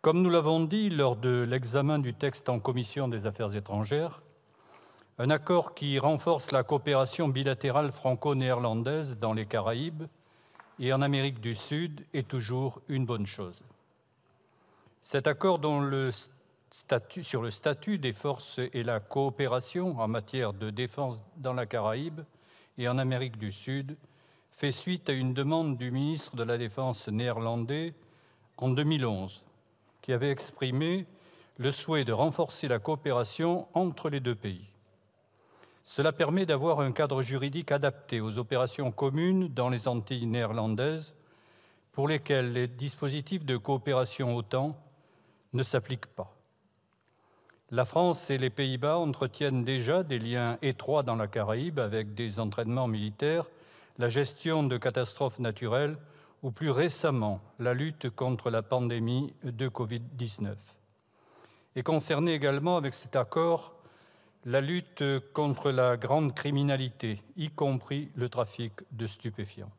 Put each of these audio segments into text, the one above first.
Comme nous l'avons dit lors de l'examen du texte en commission des Affaires étrangères, un accord qui renforce la coopération bilatérale franco-néerlandaise dans les Caraïbes et en Amérique du Sud est toujours une bonne chose. Cet accord sur le statut des forces et la coopération en matière de défense dans la Caraïbe et en Amérique du Sud fait suite à une demande du ministre de la Défense néerlandais en 2011, qui avait exprimé le souhait de renforcer la coopération entre les deux pays. Cela permet d'avoir un cadre juridique adapté aux opérations communes dans les Antilles néerlandaises, pour lesquelles les dispositifs de coopération OTAN ne s'appliquent pas. La France et les Pays-Bas entretiennent déjà des liens étroits dans la Caraïbe avec des entraînements militaires, la gestion de catastrophes naturelles ou plus récemment la lutte contre la pandémie de Covid-19. Et concernée également avec cet accord, la lutte contre la grande criminalité, y compris le trafic de stupéfiants.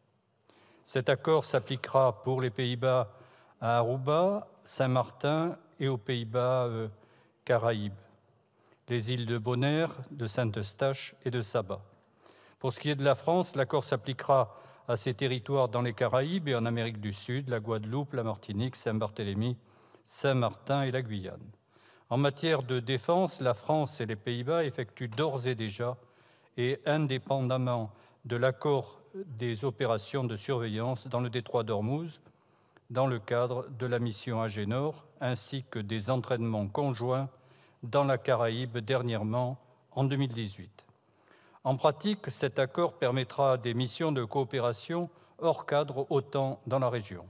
Cet accord s'appliquera pour les Pays-Bas à Aruba, Saint-Martin et aux Pays-Bas Caraïbes, les îles de Bonaire, de Saint-Eustache et de Saba. Pour ce qui est de la France, l'accord s'appliquera à ces territoires dans les Caraïbes et en Amérique du Sud, la Guadeloupe, la Martinique, Saint-Barthélemy, Saint-Martin et la Guyane. En matière de défense, la France et les Pays-Bas effectuent d'ores et déjà, et indépendamment de l'accord, des opérations de surveillance dans le détroit d'Ormuz, dans le cadre de la mission Agénor, ainsi que des entraînements conjoints dans la Caraïbe dernièrement en 2018. En pratique, cet accord permettra des missions de coopération hors cadre OTAN dans la région.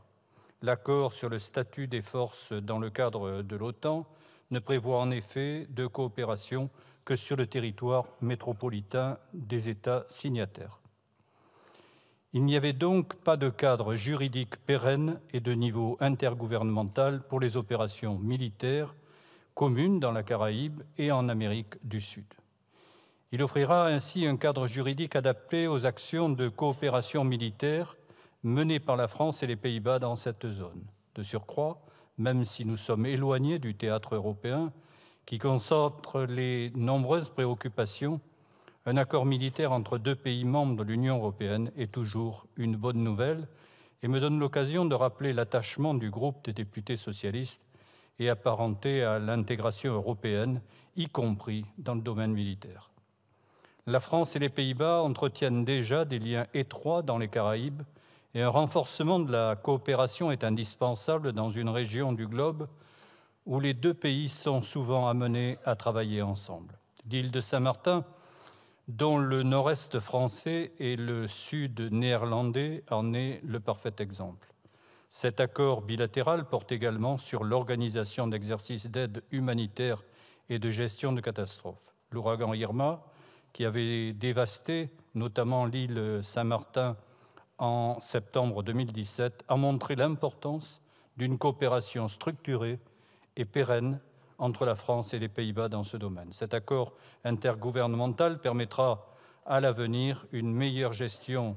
L'accord sur le statut des forces dans le cadre de l'OTAN ne prévoit en effet de coopération que sur le territoire métropolitain des États signataires. Il n'y avait donc pas de cadre juridique pérenne et de niveau intergouvernemental pour les opérations militaires communes dans la Caraïbe et en Amérique du Sud. Il offrira ainsi un cadre juridique adapté aux actions de coopération militaire menées par la France et les Pays-Bas dans cette zone. De surcroît, même si nous sommes éloignés du théâtre européen, qui concentre les nombreuses préoccupations, un accord militaire entre deux pays membres de l'Union européenne est toujours une bonne nouvelle et me donne l'occasion de rappeler l'attachement du groupe des députés socialistes et apparentés à l'intégration européenne, y compris dans le domaine militaire. La France et les Pays-Bas entretiennent déjà des liens étroits dans les Caraïbes et un renforcement de la coopération est indispensable dans une région du globe où les deux pays sont souvent amenés à travailler ensemble. L'île de Saint-Martin, dont le nord-est français et le sud néerlandais en est le parfait exemple. Cet accord bilatéral porte également sur l'organisation d'exercices d'aide humanitaire et de gestion de catastrophes. L'ouragan Irma, qui avait dévasté notamment l'île Saint-Martin en septembre 2017, a montré l'importance d'une coopération structurée et pérenne entre la France et les Pays-Bas dans ce domaine. Cet accord intergouvernemental permettra à l'avenir une meilleure gestion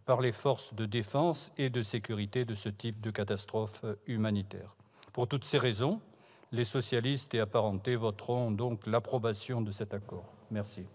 par les forces de défense et de sécurité de ce type de catastrophe humanitaire. Pour toutes ces raisons, les socialistes et apparentés voteront donc l'approbation de cet accord. Merci.